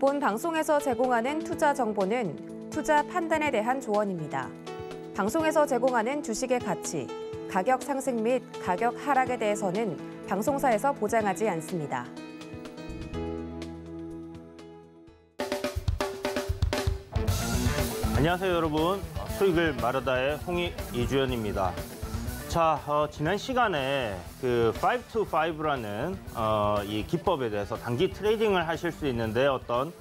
본 방송에서 제공하는 투자 정보는 투자 판단에 대한 조언입니다. 방송에서 제공하는 주식의 가치, 가격 상승 및 가격 하락에 대해서는 방송사에서 보장하지 않습니다. 안녕하세요 여러분, 수익을 마르다의 홍익 이주연입니다. 자, 지난 시간에 그 5to5라는 이 기법에 대해서 단기 트레이딩을 하실 수 있는데 어떤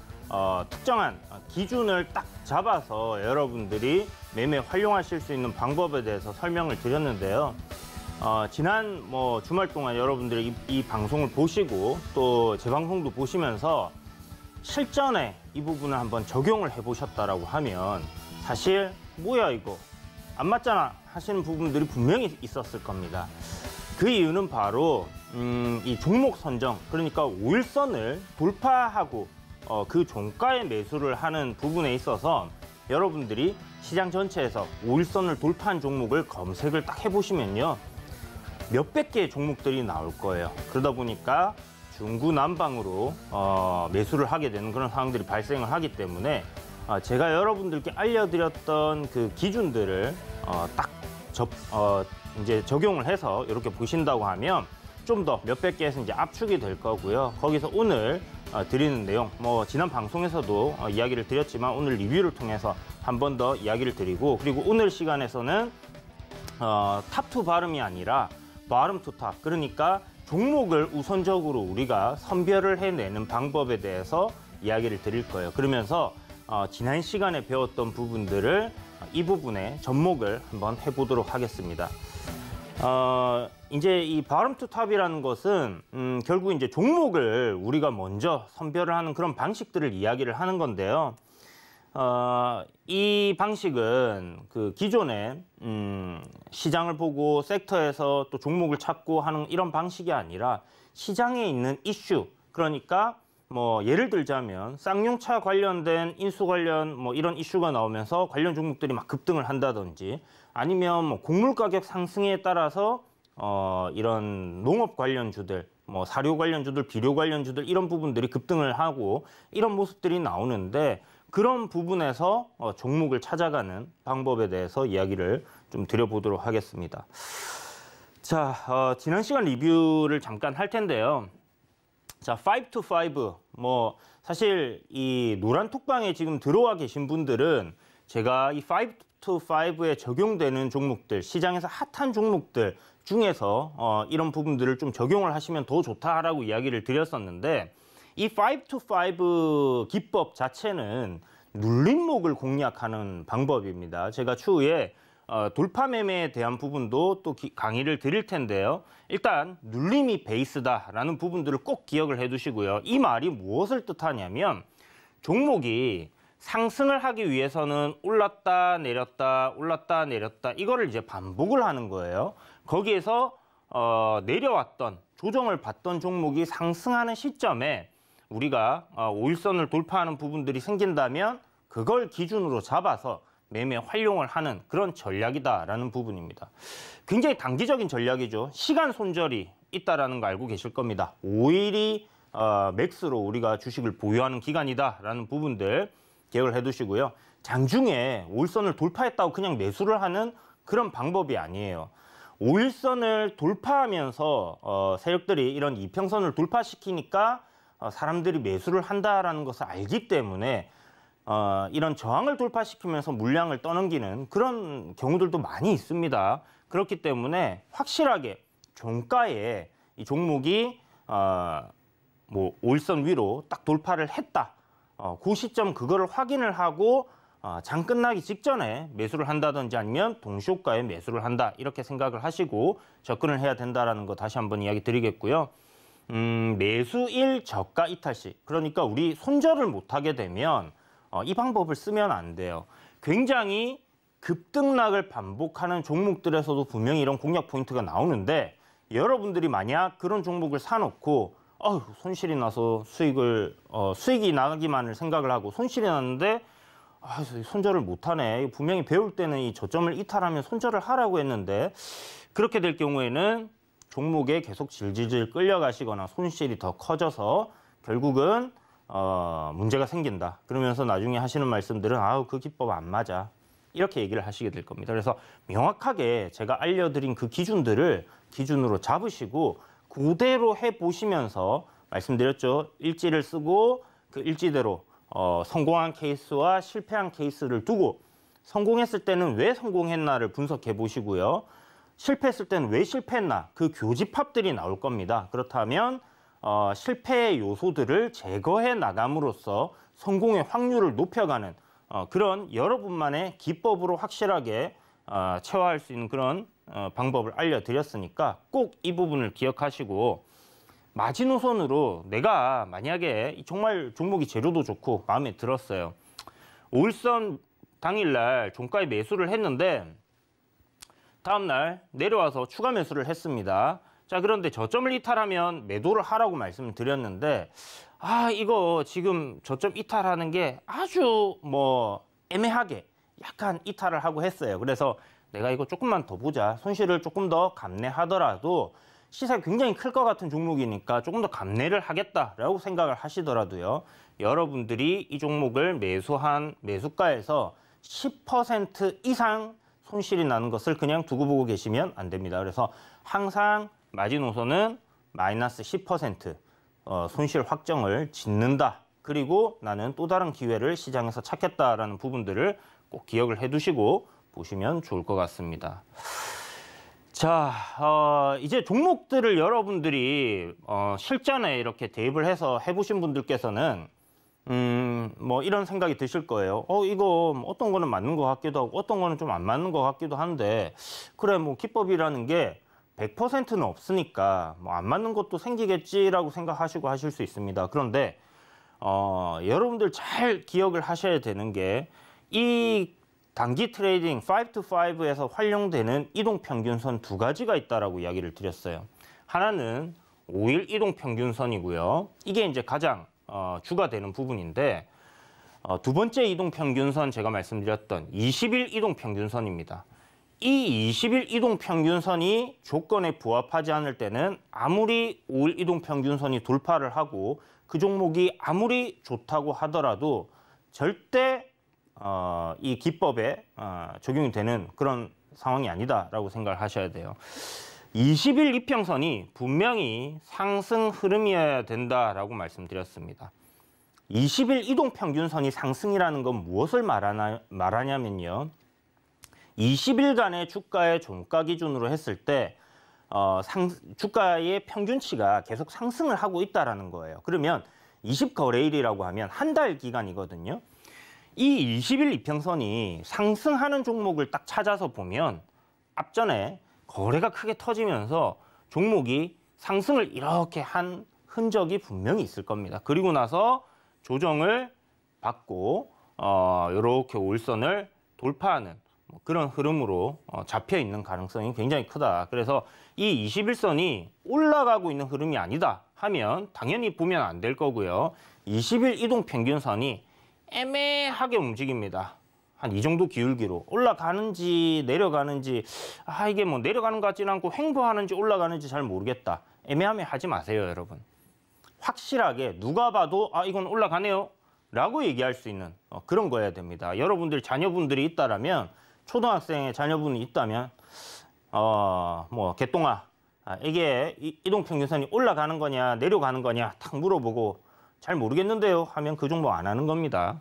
특정한 기준을 딱 잡아서 여러분들이 매매 활용하실 수 있는 방법에 대해서 설명을 드렸는데요. 지난 주말 동안 여러분들이 이 방송을 보시고 또 제 방송도 보시면서 실전에 이 부분을 한번 적용을 해보셨다라고 하면 사실 뭐야 이거 안 맞잖아 하시는 부분들이 분명히 있었을 겁니다. 그 이유는 바로 이 종목 선정, 그러니까 5일선을 돌파하고 그 종가에 매수를 하는 부분에 있어서 여러분들이 시장 전체에서 5일선을 돌파한 종목을 검색을 딱 해보시면요, 몇백 개의 종목들이 나올 거예요. 그러다 보니까 중구난방으로 매수를 하게 되는 그런 상황들이 발생을 하기 때문에 제가 여러분들께 알려드렸던 그 기준들을 딱 이제 적용을 해서 이렇게 보신다고 하면 좀 더 몇백 개에서 이제 압축이 될 거고요. 거기서 오늘 드리는 내용, 지난 방송에서도 이야기를 드렸지만 오늘 리뷰를 통해서 한 번 더 이야기를 드리고, 그리고 오늘 시간에서는 탑 투 발음이 아니라 바름 투 탑, 그러니까 종목을 우선적으로 우리가 선별을 해내는 방법에 대해서 이야기를 드릴 거예요. 그러면서 지난 시간에 배웠던 부분들을 이 부분에 접목을 한번 해보도록 하겠습니다. 이제 이 바람 투 탑이라는 것은 결국 이제 종목을 우리가 먼저 선별을 하는 그런 방식들을 이야기를 하는 건데요. 이 방식은 그 기존에 시장을 보고 섹터에서 또 종목을 찾고 하는 이런 방식이 아니라 시장에 있는 이슈, 그러니까 예를 들자면 쌍용차 관련된 인수 관련 이런 이슈가 나오면서 관련 종목들이 막 급등을 한다든지, 아니면 곡물 가격 상승에 따라서 이런 농업 관련주들, 사료 관련주들, 비료 관련주들 이런 부분들이 급등을 하고 이런 모습들이 나오는데, 그런 부분에서 종목을 찾아가는 방법에 대해서 이야기를 좀 드려보도록 하겠습니다. 자, 지난 시간 리뷰를 잠깐 할 텐데요. 자, 5to5, 사실 이 노란 톡방에 지금 들어와 계신 분들은 제가 이 5to5에 적용되는 종목들, 시장에서 핫한 종목들 중에서 이런 부분들을 좀 적용을 하시면 더 좋다라고 이야기를 드렸었는데, 이 5to5 기법 자체는 눌림목을 공략하는 방법입니다. 제가 추후에 돌파 매매에 대한 부분도 또 강의를 드릴 텐데요. 일단 눌림이 베이스다라는 부분들을 꼭 기억을 해두시고요. 이 말이 무엇을 뜻하냐면, 종목이 상승을 하기 위해서는 올랐다 내렸다 올랐다 내렸다 이거를 이제 반복을 하는 거예요. 거기에서 내려왔던, 조정을 받던 종목이 상승하는 시점에 우리가 5일선을 돌파하는 부분들이 생긴다면 그걸 기준으로 잡아서 매매 활용을 하는 그런 전략이다라는 부분입니다. 굉장히 단기적인 전략이죠. 시간 손절이 있다라는 거 알고 계실 겁니다. 5일이 맥스로 우리가 주식을 보유하는 기간이다라는 부분들 기억을 해두시고요. 장중에 5일선을 돌파했다고 그냥 매수를 하는 그런 방법이 아니에요. 5일선을 돌파하면서 세력들이 이런 이평선을 돌파시키니까 사람들이 매수를 한다라는 것을 알기 때문에 이런 저항을 돌파시키면서 물량을 떠넘기는 그런 경우들도 많이 있습니다. 그렇기 때문에 확실하게 종가에 이 종목이 5일선 위로 딱 돌파를 했다, 그 시점 그거를 확인을 하고 장 끝나기 직전에 매수를 한다든지 아니면 동시호가에 매수를 한다, 이렇게 생각을 하시고 접근을 해야 된다는 거 다시 한번 이야기 드리겠고요. 매수일 저가 이탈시, 그러니까 우리 손절을 못하게 되면 이 방법을 쓰면 안 돼요. 굉장히 급등락을 반복하는 종목들에서도 분명히 이런 공략 포인트가 나오는데, 여러분들이 만약 그런 종목을 사놓고 손실이 나서 수익이 나기만을 생각을 하고 손실이 났는데 손절을 못하네, 분명히 배울 때는 이 저점을 이탈하면 손절을 하라고 했는데, 그렇게 될 경우에는 종목에 계속 질질질 끌려가시거나 손실이 더 커져서 결국은 문제가 생긴다. 그러면서 나중에 하시는 말씀들은 아우 그 기법 안 맞아. 이렇게 얘기를 하시게 될 겁니다. 그래서 명확하게 제가 알려드린 그 기준들을 기준으로 잡으시고 그대로 해보시면서 말씀드렸죠. 일지를 쓰고 그 일지대로 성공한 케이스와 실패한 케이스를 두고 성공했을 때는 왜 성공했나를 분석해 보시고요. 실패했을 때는 왜 실패했나 그 교집합들이 나올 겁니다. 그렇다면 실패의 요소들을 제거해 나감으로써 성공의 확률을 높여가는 그런 여러분만의 기법으로 확실하게 체화할 수 있는 그런 방법을 알려드렸으니까 꼭 이 부분을 기억하시고 마지노선으로 내가 만약에 정말 종목이 재료도 좋고 마음에 들었어요. 5일선 당일날 종가에 매수를 했는데 다음날 내려와서 추가 매수를 했습니다. 자, 그런데 저점을 이탈하면 매도를 하라고 말씀을 드렸는데 이거 지금 저점 이탈하는 게 아주 애매하게 약간 이탈을 하고 했어요. 그래서 내가 이거 조금만 더 보자. 손실을 조금 더 감내하더라도 시세가 굉장히 클 것 같은 종목이니까 조금 더 감내를 하겠다라고 생각을 하시더라도요. 여러분들이 이 종목을 매수한 매수가에서 10% 이상 손실이 나는 것을 그냥 두고 보고 계시면 안 됩니다. 그래서 항상 마지노선은 마이너스 10% 손실 확정을 짓는다. 그리고 나는 또 다른 기회를 시장에서 찾겠다라는 부분들을 꼭 기억을 해두시고 보시면 좋을 것 같습니다. 자, 이제 종목들을 여러분들이 실전에 이렇게 대입을 해서 해보신 분들께서는 이런 생각이 드실 거예요. 이거 어떤 거는 맞는 것 같기도 하고 어떤 거는 좀 안 맞는 것 같기도 한데 그래 기법이라는 게 100%는 없으니까 안 맞는 것도 생기겠지라고 생각하시고 하실 수 있습니다. 그런데 여러분들 잘 기억을 하셔야 되는 게 이 단기 트레이딩 5 to 5에서 활용되는 이동평균선 두 가지가 있다라고 이야기를 드렸어요. 하나는 5일 이동평균선이고요. 이게 이제 가장 주가 되는 부분인데 두 번째 이동평균선 제가 말씀드렸던 20일 이동평균선입니다. 이 20일 이동평균선이 조건에 부합하지 않을 때는 아무리 5일 이동평균선이 돌파를 하고 그 종목이 아무리 좋다고 하더라도 절대 이 기법에 적용이 되는 그런 상황이 아니다라고 생각을 하셔야 돼요. 20일 이평선이 분명히 상승 흐름이어야 된다라고 말씀드렸습니다. 20일 이동평균선이 상승이라는 건 무엇을 말하냐면요. 20일간의 주가의 종가 기준으로 했을 때 주가의 평균치가 계속 상승을 하고 있다는 거예요. 그러면 20거래일이라고 하면 한 달 기간이거든요. 이 20일 이평선이 상승하는 종목을 딱 찾아서 보면 앞전에 거래가 크게 터지면서 종목이 상승을 이렇게 한 흔적이 분명히 있을 겁니다. 그리고 나서 조정을 받고 이렇게 5일선을 돌파하는 그런 흐름으로 잡혀 있는 가능성이 굉장히 크다. 그래서 이 21선이 올라가고 있는 흐름이 아니다 하면 당연히 보면 안 될 거고요. 20일 이동평균선이 애매하게 움직입니다. 한 이 정도 기울기로 올라가는지 내려가는지 이게 내려가는 것 같지는 않고 횡보하는지 올라가는지 잘 모르겠다. 애매하면 하지 마세요, 여러분. 확실하게 누가 봐도 이건 올라가네요 라고 얘기할 수 있는 그런 거여야 됩니다. 여러분들 자녀분들이 있다라면 초등학생의 자녀분이 있다면 개똥아 이게 이동평균선이 올라가는 거냐 내려가는 거냐 탁 물어보고 잘 모르겠는데요 하면 그 종목 안 하는 겁니다.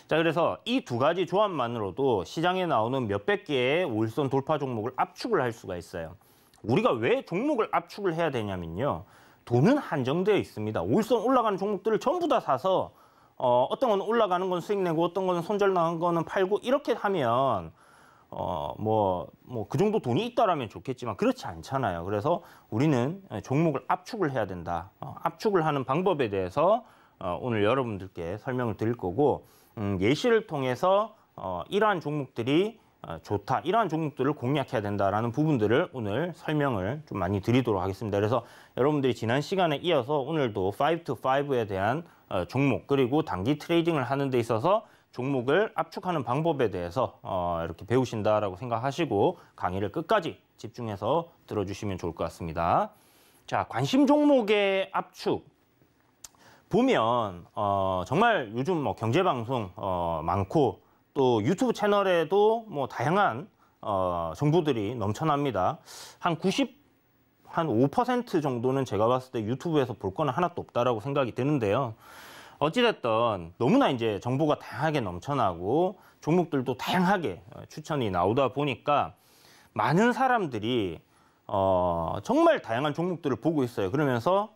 자, 그래서 이 두 가지 조합만으로도 시장에 나오는 몇백 개의 5일선 돌파 종목을 압축을 할 수가 있어요. 우리가 왜 종목을 압축을 해야 되냐면요. 돈은 한정되어 있습니다. 5일선 올라가는 종목들을 전부 다 사서 어떤 건 올라가는 건 수익 내고 어떤 거는 손절 나는 거는 팔고 이렇게 하면 그 정도 돈이 있다라면 좋겠지만 그렇지 않잖아요. 그래서 우리는 종목을 압축을 해야 된다. 압축을 하는 방법에 대해서 오늘 여러분들께 설명을 드릴 거고 예시를 통해서 이러한 종목들이 좋다. 이러한 종목들을 공략해야 된다라는 부분들을 오늘 설명을 좀 많이 드리도록 하겠습니다. 그래서 여러분들이 지난 시간에 이어서 오늘도 5 to 5에 대한 종목 그리고 단기 트레이딩을 하는 데 있어서 종목을 압축하는 방법에 대해서 이렇게 배우신다라고 생각하시고 강의를 끝까지 집중해서 들어주시면 좋을 것 같습니다. 자, 관심 종목의 압축. 보면 정말 요즘 뭐 경제 방송 많고 또 유튜브 채널에도 뭐 다양한 정보들이 넘쳐납니다. 한 5% 정도는 제가 봤을 때 유튜브에서 볼 거는 하나도 없다라고 생각이 드는데요. 어찌됐든 너무나 이제 정보가 다양하게 넘쳐나고 종목들도 다양하게 추천이 나오다 보니까 많은 사람들이 정말 다양한 종목들을 보고 있어요. 그러면서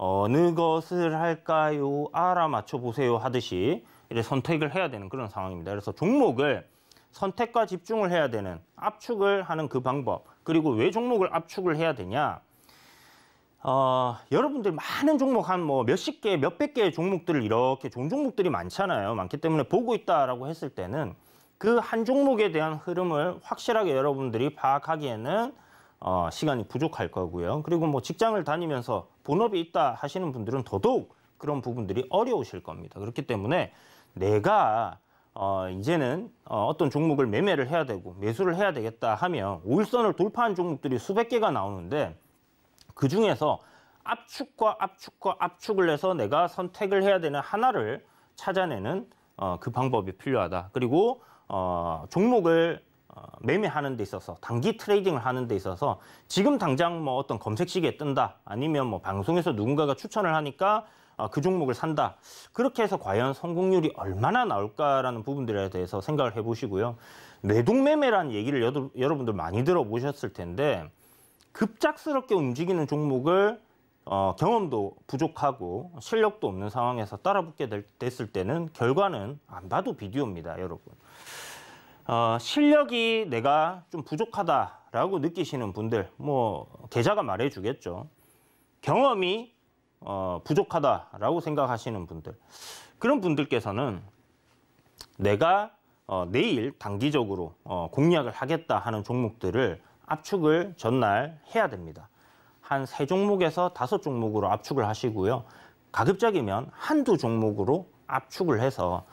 어느 것을 할까요? 알아맞혀 보세요 하듯이 이렇게 선택을 해야 되는 그런 상황입니다. 그래서 종목을 선택과 집중을 해야 되는 압축을 하는 그 방법, 그리고 왜 종목을 압축을 해야 되냐? 여러분들 많은 종목 한 뭐 몇십 개, 몇백 개의 종목들을 이렇게 좋은 종목들이 많잖아요. 많기 때문에 보고 있다라고 했을 때는 그 한 종목에 대한 흐름을 확실하게 여러분들이 파악하기에는 시간이 부족할 거고요. 그리고 뭐 직장을 다니면서 본업이 있다 하시는 분들은 더더욱 그런 부분들이 어려우실 겁니다. 그렇기 때문에 내가 이제는 어떤 종목을 매매를 해야 되고 매수를 해야 되겠다 하면 5일선을 돌파한 종목들이 수백 개가 나오는데 그 중에서 압축과 압축과 압축을 해서 내가 선택을 해야 되는 하나를 찾아내는 그 방법이 필요하다. 그리고 종목을 매매하는 데 있어서 단기 트레이딩을 하는 데 있어서 지금 당장 뭐 어떤 검색식에 뜬다 아니면 뭐 방송에서 누군가가 추천을 하니까 그 종목을 산다. 그렇게 해서 과연 성공률이 얼마나 나올까라는 부분들에 대해서 생각을 해보시고요. 뇌동매매라는 얘기를 여러분들 많이 들어보셨을 텐데 급작스럽게 움직이는 종목을 경험도 부족하고 실력도 없는 상황에서 따라붙게 됐을 때는 결과는 안 봐도 비디오입니다, 여러분. 실력이 내가 좀 부족하다라고 느끼시는 분들, 뭐 계좌가 말해주겠죠. 경험이 부족하다라고 생각하시는 분들, 그런 분들께서는 내가 내일 단기적으로 공략을 하겠다 하는 종목들을 압축을 전날 해야 됩니다. 한 3종목에서 5종목으로 압축을 하시고요. 가급적이면 한두 종목으로 압축을 해서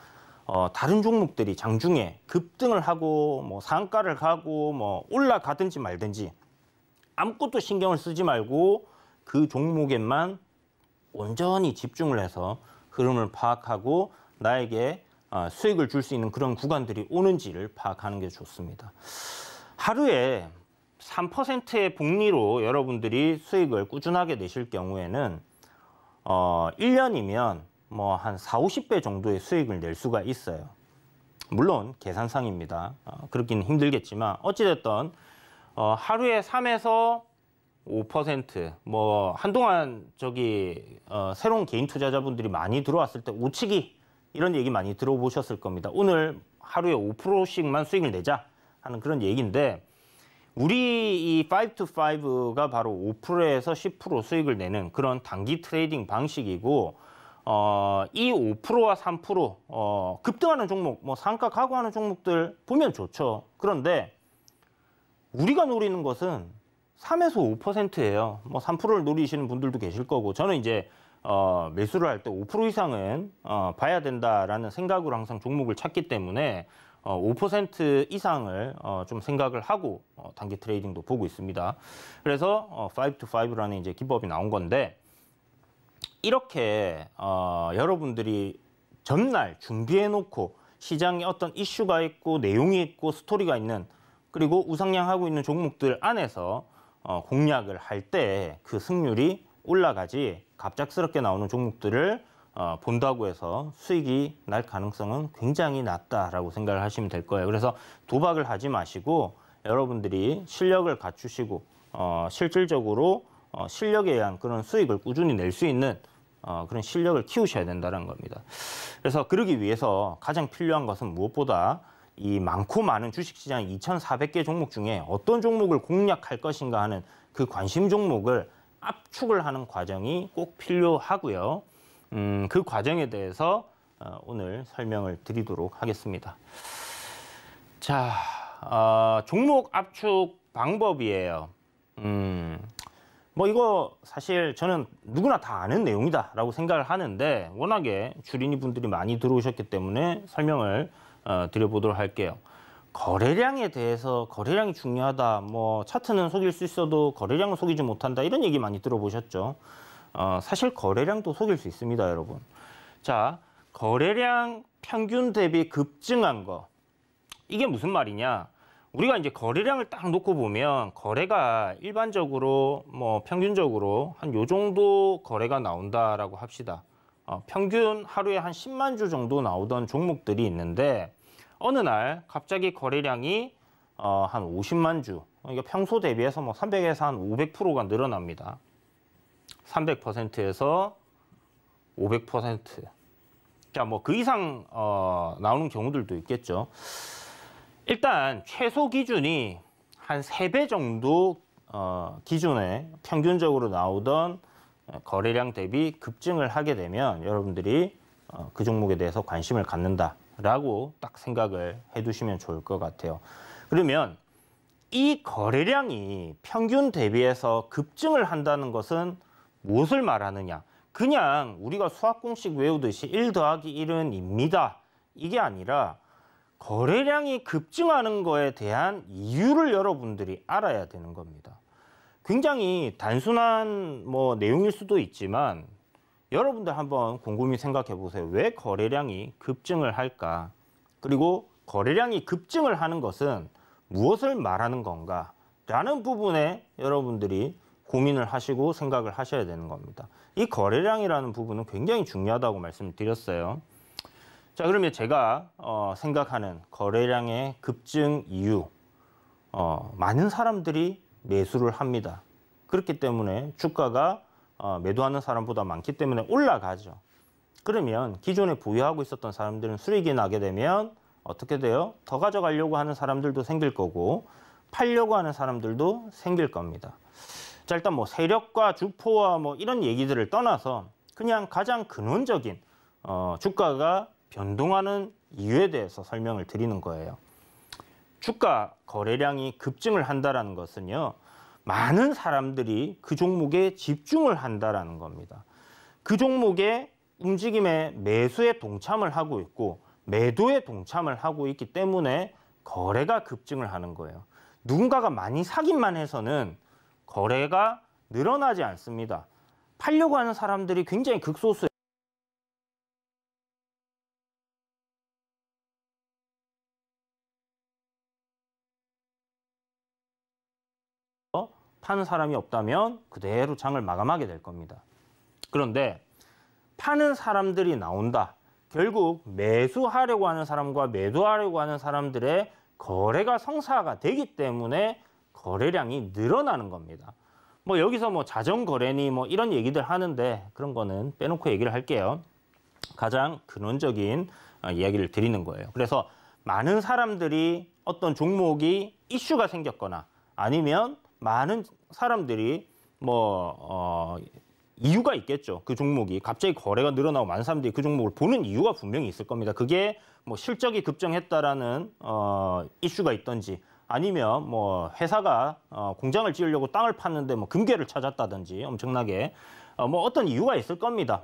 다른 종목들이 장중에 급등을 하고 뭐 상한가를 가고 뭐 올라가든지 말든지 아무것도 신경을 쓰지 말고 그 종목에만 온전히 집중을 해서 흐름을 파악하고 나에게 수익을 줄 수 있는 그런 구간들이 오는지를 파악하는 게 좋습니다. 하루에 3%의 복리로 여러분들이 수익을 꾸준하게 내실 경우에는 1년이면 뭐 한 40~50배 정도의 수익을 낼 수가 있어요. 물론 계산상입니다. 그렇긴 힘들겠지만 어찌됐든 하루에 3에서 5%, 뭐 한동안 새로운 개인 투자자분들이 많이 들어왔을 때 오치기 이런 얘기 많이 들어보셨을 겁니다. 오늘 하루에 5%씩만 수익을 내자 하는 그런 얘기인데 우리 이 5to5가 바로 5%에서 10% 수익을 내는 그런 단기 트레이딩 방식이고 이 5%와 3% 급등하는 종목, 뭐 상가 가고하는 종목들 보면 좋죠. 그런데 우리가 노리는 것은 3에서 5%예요. 뭐 3%를 노리시는 분들도 계실 거고 저는 이제 매수를 할 때 5% 이상은 봐야 된다라는 생각으로 항상 종목을 찾기 때문에 5% 이상을 좀 생각을 하고 단기 트레이딩도 보고 있습니다. 그래서 5to5라는 이제 기법이 나온 건데 이렇게 여러분들이 전날 준비해 놓고 시장에 어떤 이슈가 있고 내용이 있고 스토리가 있는 그리고 우상향하고 있는 종목들 안에서 공략을 할 때 그 승률이 올라가지 갑작스럽게 나오는 종목들을 본다고 해서 수익이 날 가능성은 굉장히 낮다라고 생각을 하시면 될 거예요. 그래서 도박을 하지 마시고 여러분들이 실력을 갖추시고 실질적으로 실력에 의한 그런 수익을 꾸준히 낼 수 있는 그런 실력을 키우셔야 된다는 겁니다. 그래서 그러기 위해서 가장 필요한 것은 무엇보다 이 많고 많은 주식시장 2,400개 종목 중에 어떤 종목을 공략할 것인가 하는 그 관심 종목을 압축을 하는 과정이 꼭 필요하고요. 그 과정에 대해서 오늘 설명을 드리도록 하겠습니다. 자, 종목 압축 방법이에요. 뭐 이거 사실 저는 누구나 다 아는 내용이다라고 생각을 하는데 워낙에 주린이 분들이 많이 들어오셨기 때문에 설명을 드려보도록 할게요. 거래량에 대해서 거래량이 중요하다. 뭐 차트는 속일 수 있어도 거래량은 속이지 못한다. 이런 얘기 많이 들어보셨죠. 사실 거래량도 속일 수 있습니다, 여러분. 자, 거래량 평균 대비 급증한 거. 이게 무슨 말이냐? 우리가 이제 거래량을 딱 놓고 보면 거래가 일반적으로 뭐 평균적으로 한 요 정도 거래가 나온다라고 합시다. 평균 하루에 한 10만 주 정도 나오던 종목들이 있는데 어느 날 갑자기 거래량이 한 50만 주, 그러니까 평소 대비해서 뭐 300에서 한 500%가 늘어납니다. 300%에서 500%. 자, 뭐 그 이상 나오는 경우들도 있겠죠. 일단 최소 기준이 한 3배 정도 기존에 평균적으로 나오던 거래량 대비 급증을 하게 되면 여러분들이 그 종목에 대해서 관심을 갖는다라고 딱 생각을 해두시면 좋을 것 같아요. 그러면 이 거래량이 평균 대비해서 급증을 한다는 것은 무엇을 말하느냐? 그냥 우리가 수학 공식 외우듯이 1 더하기 1은 입니다. 이게 아니라 거래량이 급증하는 거에 대한 이유를 여러분들이 알아야 되는 겁니다. 굉장히 단순한 뭐 내용일 수도 있지만 여러분들 한번 곰곰이 생각해 보세요. 왜 거래량이 급증을 할까? 그리고 거래량이 급증을 하는 것은 무엇을 말하는 건가? 라는 부분에 여러분들이 고민을 하시고 생각을 하셔야 되는 겁니다. 이 거래량이라는 부분은 굉장히 중요하다고 말씀을 드렸어요. 자, 그러면 제가 생각하는 거래량의 급증 이유, 많은 사람들이 매수를 합니다. 그렇기 때문에 주가가 매도하는 사람보다 많기 때문에 올라가죠. 그러면 기존에 보유하고 있었던 사람들은 수익이 나게 되면 어떻게 돼요? 더 가져가려고 하는 사람들도 생길 거고 팔려고 하는 사람들도 생길 겁니다. 자, 일단 뭐 세력과 주포와 뭐 이런 얘기들을 떠나서 그냥 가장 근원적인 주가가 변동하는 이유에 대해서 설명을 드리는 거예요. 주가 거래량이 급증을 한다는 것은요, 많은 사람들이 그 종목에 집중을 한다는 겁니다. 그 종목의 움직임에 매수에 동참을 하고 있고 매도에 동참을 하고 있기 때문에 거래가 급증을 하는 거예요. 누군가가 많이 사기만 해서는 거래가 늘어나지 않습니다. 팔려고 하는 사람들이 굉장히 극소수예요. 파는 사람이 없다면 그대로 장을 마감하게 될 겁니다. 그런데 파는 사람들이 나온다. 결국 매수하려고 하는 사람과 매도하려고 하는 사람들의 거래가 성사가 되기 때문에 거래량이 늘어나는 겁니다. 뭐 여기서 뭐 자전거래니 뭐 이런 얘기들 하는데 그런 거는 빼놓고 얘기를 할게요. 가장 근원적인 이야기를 드리는 거예요. 그래서 많은 사람들이 어떤 종목이 이슈가 생겼거나 아니면 많은 사람들이 이유가 있겠죠. 그 종목이 갑자기 거래가 늘어나고 많은 사람들이 그 종목을 보는 이유가 분명히 있을 겁니다. 그게 뭐 실적이 급증했다라는 이슈가 있던지 아니면 뭐 회사가 공장을 지으려고 땅을 팠는데 뭐 금괴를 찾았다든지 엄청나게 뭐 어떤 이유가 있을 겁니다.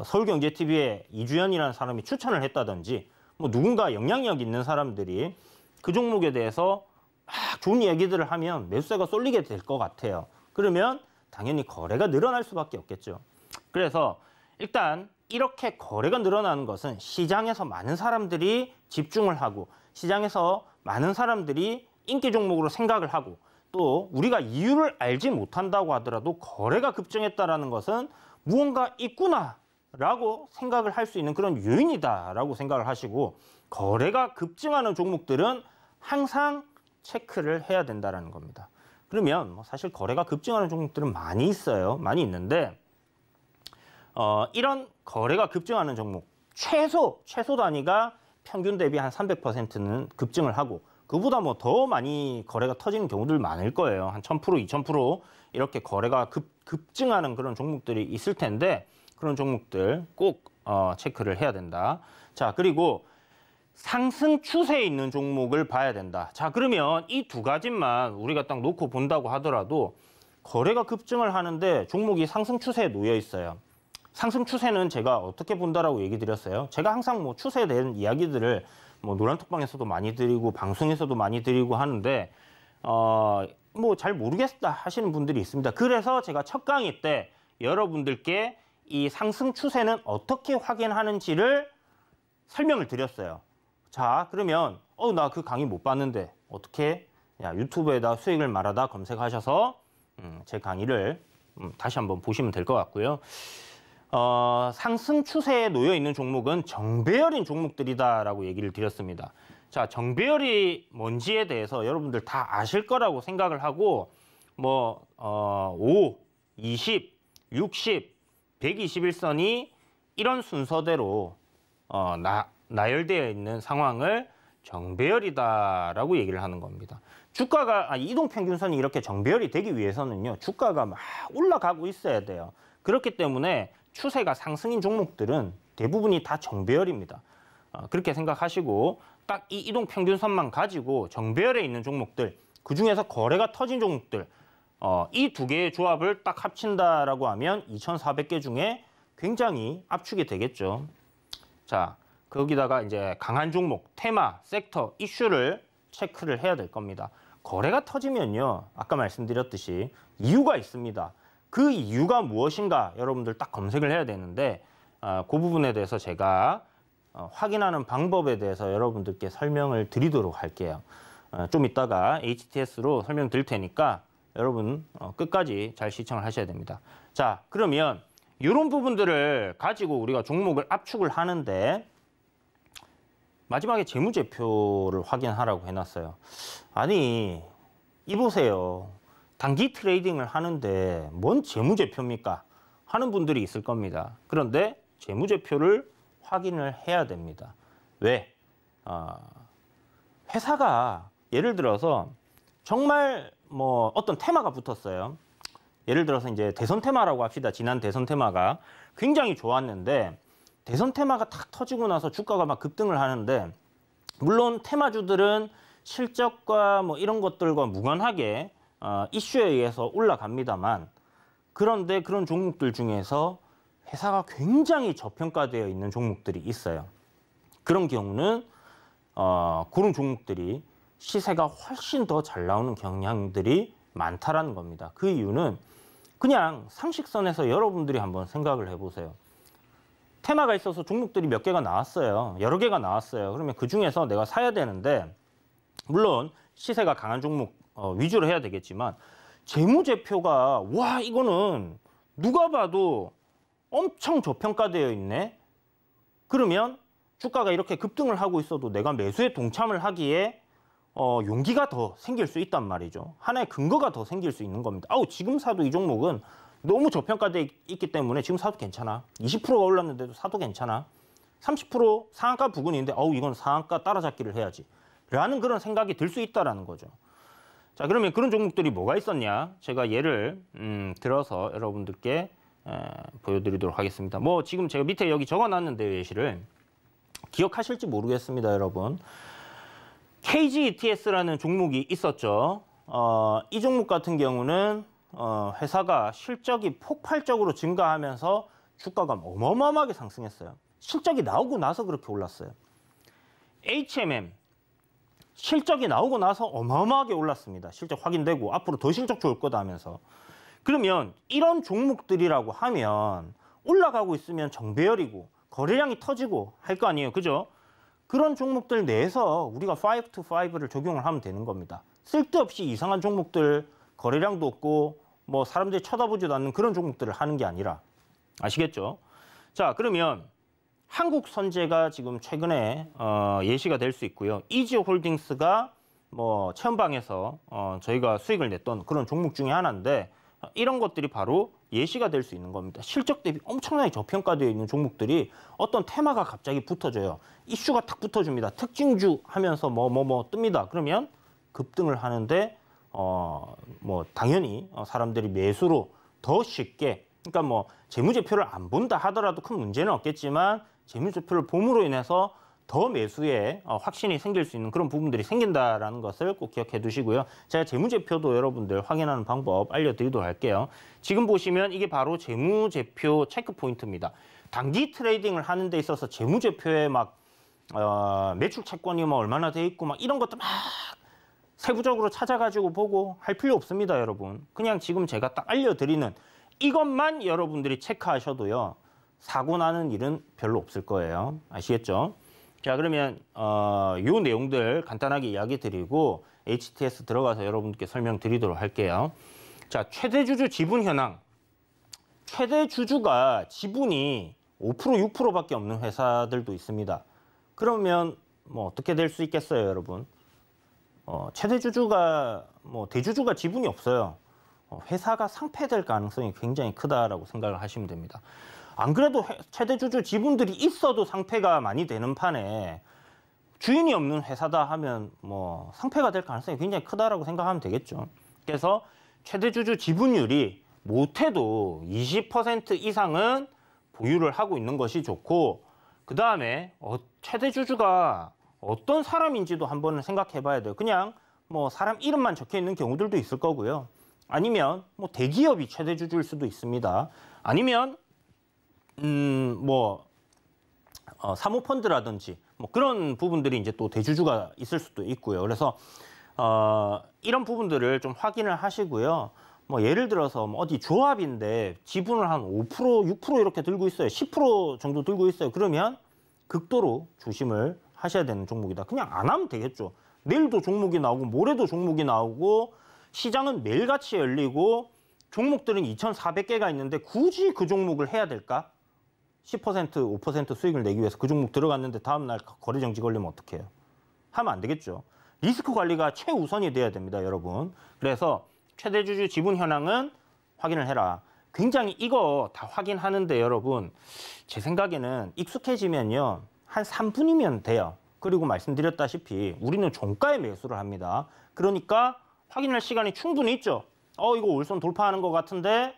서울경제TV에 이주연이라는 사람이 추천을 했다든지 뭐 누군가 영향력 있는 사람들이 그 종목에 대해서 막 좋은 얘기들을 하면 매수세가 쏠리게 될 것 같아요. 그러면 당연히 거래가 늘어날 수밖에 없겠죠. 그래서 일단 이렇게 거래가 늘어나는 것은 시장에서 많은 사람들이 집중을 하고 시장에서 많은 사람들이 인기 종목으로 생각을 하고 또 우리가 이유를 알지 못한다고 하더라도 거래가 급증했다는 것은 무언가 있구나라고 생각을 할 수 있는 그런 요인이다라고 생각을 하시고 거래가 급증하는 종목들은 항상 체크를 해야 된다는 겁니다. 그러면 사실 거래가 급증하는 종목들은 많이 있어요. 많이 있는데 이런 거래가 급증하는 종목 최소 단위가 평균 대비 한 300%는 급증을 하고 그보다 뭐 더 많이 거래가 터지는 경우들 많을 거예요. 한 1000%, 2000% 이렇게 거래가 급증하는 그런 종목들이 있을 텐데 그런 종목들 꼭 체크를 해야 된다. 자, 그리고 상승 추세에 있는 종목을 봐야 된다. 자, 그러면 이 두 가지만 우리가 딱 놓고 본다고 하더라도 거래가 급증을 하는데 종목이 상승 추세에 놓여 있어요. 상승 추세는 제가 어떻게 본다라고 얘기 드렸어요. 제가 항상 뭐 추세에 대한 이야기들을 뭐 노란톡방에서도 많이 드리고 방송에서도 많이 드리고 하는데 뭐 잘 모르겠다 하시는 분들이 있습니다. 그래서 제가 첫 강의 때 여러분들께 이 상승 추세는 어떻게 확인하는지를 설명을 드렸어요. 자, 그러면 나 그 강의 못 봤는데 어떻게? 야, 유튜브에다 수익을 말하다 검색하셔서 제 강의를 다시 한번 보시면 될 것 같고요. 상승 추세에 놓여 있는 종목은 정배열인 종목들이다라고 얘기를 드렸습니다. 자, 정배열이 뭔지에 대해서 여러분들 다 아실 거라고 생각을 하고 5, 20, 60, 121선이 이런 순서대로 나열되어 있는 상황을 정배열이다라고 얘기를 하는 겁니다. 주가가 이동평균선이 이렇게 정배열이 되기 위해서는요, 주가가 막 올라가고 있어야 돼요. 그렇기 때문에 추세가 상승인 종목들은 대부분이 다 정배열입니다. 그렇게 생각하시고 딱 이 이동평균선만 가지고 정배열에 있는 종목들, 그중에서 거래가 터진 종목들, 이 두 개의 조합을 딱 합친다라고 하면 2,400개 중에 굉장히 압축이 되겠죠. 자, 거기다가 이제 강한 종목, 테마, 섹터, 이슈를 체크를 해야 될 겁니다. 거래가 터지면요, 아까 말씀드렸듯이 이유가 있습니다. 그 이유가 무엇인가 여러분들 딱 검색을 해야 되는데 그 부분에 대해서 제가 확인하는 방법에 대해서 여러분들께 설명을 드리도록 할게요. 좀 이따가 HTS로 설명드릴 테니까 여러분 끝까지 잘 시청을 하셔야 됩니다. 자, 그러면 이런 부분들을 가지고 우리가 종목을 압축을 하는데 마지막에 재무제표를 확인하라고 해놨어요. 아니, 이보세요. 단기 트레이딩을 하는데 뭔 재무제표입니까? 하는 분들이 있을 겁니다. 그런데 재무제표를 확인을 해야 됩니다. 왜? 회사가 예를 들어서 정말 어떤 테마가 붙었어요. 예를 들어서 이제 대선 테마라고 합시다. 지난 대선 테마가 굉장히 좋았는데 대선 테마가 탁 터지고 나서 주가가 막 급등을 하는데, 물론 테마주들은 실적과 이런 것들과 무관하게 이슈에 의해서 올라갑니다만, 그런데 그런 종목들 중에서 회사가 굉장히 저평가되어 있는 종목들이 있어요. 그런 경우는 그런 종목들이 시세가 훨씬 더 잘 나오는 경향들이 많다라는 겁니다. 그 이유는 그냥 상식선에서 여러분들이 한번 생각을 해보세요. 테마가 있어서 종목들이 몇 개가 나왔어요. 여러 개가 나왔어요. 그러면 그 중에서 내가 사야 되는데, 물론 시세가 강한 종목 위주로 해야 되겠지만, 재무제표가 와, 이거는 누가 봐도 엄청 저평가되어 있네. 그러면 주가가 이렇게 급등을 하고 있어도 내가 매수에 동참을 하기에 용기가 더 생길 수 있단 말이죠. 하나의 근거가 더 생길 수 있는 겁니다. 지금 사도 이 종목은 너무 저평가되어 있기 때문에 지금 사도 괜찮아. 20%가 올랐는데도 사도 괜찮아. 30% 상한가 부근인데 이건 상한가 따라잡기를 해야지. 라는 그런 생각이 들 수 있다는 거죠. 자, 그러면 그런 종목들이 뭐가 있었냐? 제가 예를 들어서 여러분들께 보여드리도록 하겠습니다. 지금 제가 밑에 여기 적어놨는데요, 예시를. 기억하실지 모르겠습니다, 여러분. KGETS라는 종목이 있었죠. 이 종목 같은 경우는 회사가 실적이 폭발적으로 증가하면서 주가가 어마어마하게 상승했어요. 실적이 나오고 나서 그렇게 올랐어요. HMM, 실적이 나오고 나서 어마어마하게 올랐습니다. 실적 확인되고 앞으로 더 실적 좋을 거다 하면서. 그러면 이런 종목들이라고 하면 올라가고 있으면 정배열이고 거래량이 터지고 할 거 아니에요. 그죠? 그런 종목들 내에서 우리가 5-5를 적용을 하면 되는 겁니다. 쓸데없이 이상한 종목들, 거래량도 없고 사람들이 쳐다보지도 않는 그런 종목들을 하는 게 아니라. 아시겠죠? 자, 그러면 한국선제가 지금 최근에 예시가 될 수 있고요. 이지홀딩스가 체험방에서 저희가 수익을 냈던 그런 종목 중에 하나인데, 이런 것들이 바로 예시가 될 수 있는 겁니다. 실적 대비 엄청나게 저평가되어 있는 종목들이 어떤 테마가 갑자기 붙어져요. 이슈가 탁 붙어줍니다. 특징주 하면서 뜹니다. 그러면 급등을 하는데 당연히 사람들이 매수로 더 쉽게, 그러니까 재무제표를 안 본다 하더라도 큰 문제는 없겠지만 재무제표를 봄으로 인해서 더 매수에 확신이 생길 수 있는 그런 부분들이 생긴다라는 것을 꼭 기억해 두시고요. 제가 재무제표도 여러분들 확인하는 방법 알려드리도록 할게요. 지금 보시면 이게 바로 재무제표 체크 포인트입니다. 단기 트레이딩을 하는 데 있어서 재무제표에 매출 채권이 얼마나 돼 있고 이런 것들 막 세부적으로 찾아가지고 보고 할 필요 없습니다, 여러분. 그냥 지금 제가 딱 알려드리는 이것만 여러분들이 체크하셔도요. 사고 나는 일은 별로 없을 거예요. 아시겠죠? 자, 그러면 요 내용들 간단하게 이야기 드리고 HTS 들어가서 여러분께 설명드리도록 할게요. 자, 최대 주주 지분 현황. 최대 주주가 지분이 5% 6%밖에 없는 회사들도 있습니다. 그러면 뭐 어떻게 될 수 있겠어요, 여러분? 최대 주주가 대주주가 지분이 없어요. 회사가 상폐될 가능성이 굉장히 크다라고 생각을 하시면 됩니다. 안 그래도 최대 주주 지분들이 있어도 상폐가 많이 되는 판에 주인이 없는 회사다 하면 뭐 상폐가 될 가능성이 굉장히 크다라고 생각하면 되겠죠. 그래서 최대 주주 지분율이 못해도 20% 이상은 보유를 하고 있는 것이 좋고, 그 다음에 최대 주주가 어떤 사람인지도 한번 생각해 봐야 돼요. 그냥 뭐 사람 이름만 적혀 있는 경우들도 있을 거고요. 아니면 뭐 대기업이 최대 주주일 수도 있습니다. 아니면 사모펀드라든지 뭐 그런 부분들이 이제 또 대주주가 있을 수도 있고요. 그래서 이런 부분들을 좀 확인을 하시고요. 뭐 예를 들어서 뭐 어디 조합인데 지분을 한 5%, 6% 이렇게 들고 있어요. 10% 정도 들고 있어요. 그러면 극도로 조심을 하셔야 되는 종목이다. 그냥 안 하면 되겠죠. 내일도 종목이 나오고 모레도 종목이 나오고 시장은 매일같이 열리고 종목들은 2,400개가 있는데 굳이 그 종목을 해야 될까? 10%, 5% 수익을 내기 위해서 그 종목 들어갔는데 다음날 거래 정지 걸리면 어떡해요? 하면 안 되겠죠. 리스크 관리가 최우선이 돼야 됩니다, 여러분. 그래서 최대 주주 지분 현황은 확인을 해라. 굉장히 이거 다 확인하는데 여러분, 제 생각에는 익숙해지면요. 한 3분이면 돼요. 그리고 말씀드렸다시피 우리는 종가에 매수를 합니다. 그러니까 확인할 시간이 충분히 있죠. 이거 올선 돌파하는 것 같은데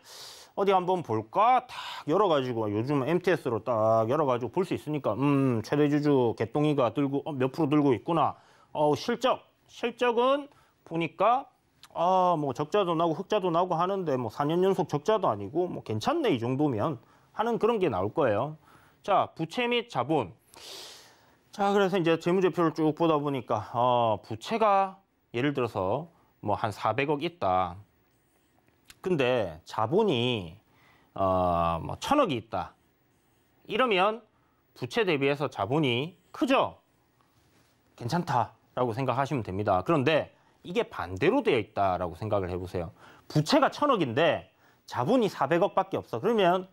어디 한번 볼까? 딱 열어가지고 요즘 MTS로 딱 열어가지고 볼 수 있으니까 최대 주주 개똥이가 들고 몇 프로 들고 있구나. 실적은 보니까 뭐 적자도 나고 흑자도 나고 하는데 뭐 4년 연속 적자도 아니고 뭐 괜찮네 이 정도면 하는 그런 게 나올 거예요. 자, 부채 및 자본. 자, 그래서 이제 재무제표를 쭉 보다 보니까 부채가 예를 들어서 뭐 한 400억 있다. 근데 자본이 뭐 1,000억이 있다. 이러면 부채 대비해서 자본이 크죠? 괜찮다라고 생각하시면 됩니다. 그런데 이게 반대로 되어 있다라고 생각을 해보세요. 부채가 1,000억인데 자본이 400억밖에 없어. 그러면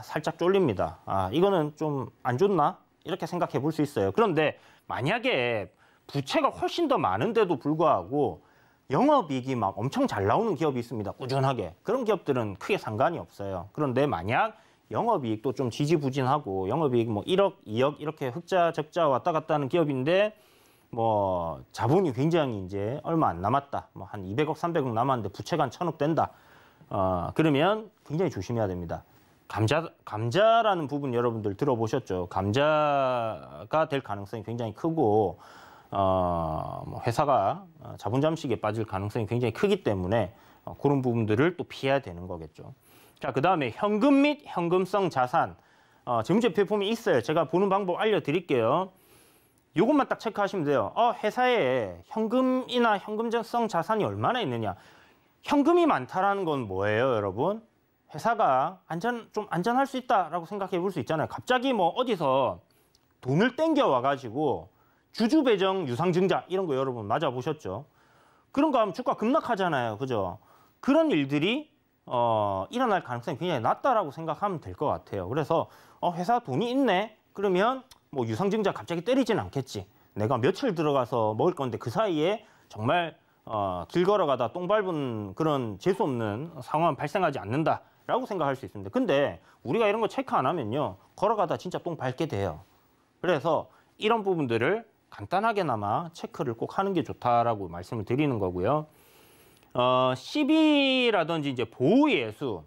살짝 쫄립니다. 이거는 좀 안 좋나? 이렇게 생각해 볼 수 있어요. 그런데 만약에 부채가 훨씬 더 많은데도 불구하고 영업이익이 막 엄청 잘 나오는 기업이 있습니다. 꾸준하게. 그런 기업들은 크게 상관이 없어요. 그런데 만약 영업이익도 좀 지지부진하고 영업이익 뭐 1억, 2억 이렇게 흑자, 적자 왔다 갔다 하는 기업인데 뭐 자본이 굉장히 이제 얼마 안 남았다. 뭐 한 200억, 300억 남았는데 부채가 한 1,000억 된다. 그러면 굉장히 조심해야 됩니다. 감자라는 부분 여러분들 들어보셨죠? 감자가 될 가능성이 굉장히 크고 뭐 회사가 자본 잠식에 빠질 가능성이 굉장히 크기 때문에 그런 부분들을 또 피해야 되는 거겠죠. 자, 그 다음에 현금 및 현금성 자산. 재무제표 보면 있어요. 제가 보는 방법 알려드릴게요. 이것만 딱 체크하시면 돼요. 회사에 현금이나 현금성 자산이 얼마나 있느냐. 현금이 많다라는 건 뭐예요, 여러분? 회사가 좀 안전할 수 있다라고 생각해 볼 수 있잖아요. 갑자기 뭐 어디서 돈을 땡겨 와가지고 주주 배정 유상증자 이런 거 여러분 맞아보셨죠? 그런 거 하면 주가 급락하잖아요. 그죠? 그런 일들이 일어날 가능성이 굉장히 낮다라고 생각하면 될 것 같아요. 그래서 회사 돈이 있네? 그러면 뭐 유상증자 갑자기 때리진 않겠지. 내가 며칠 들어가서 먹을 건데 그 사이에 정말 길 걸어가다 똥 밟은 그런 재수 없는 상황은 발생하지 않는다라고 생각할 수 있습니다. 근데 우리가 이런 거 체크 안 하면요. 걸어가다 진짜 똥 밟게 돼요. 그래서 이런 부분들을 간단하게나마 체크를 꼭 하는 게 좋다라고 말씀을 드리는 거고요. CB라든지 이제 보호예수,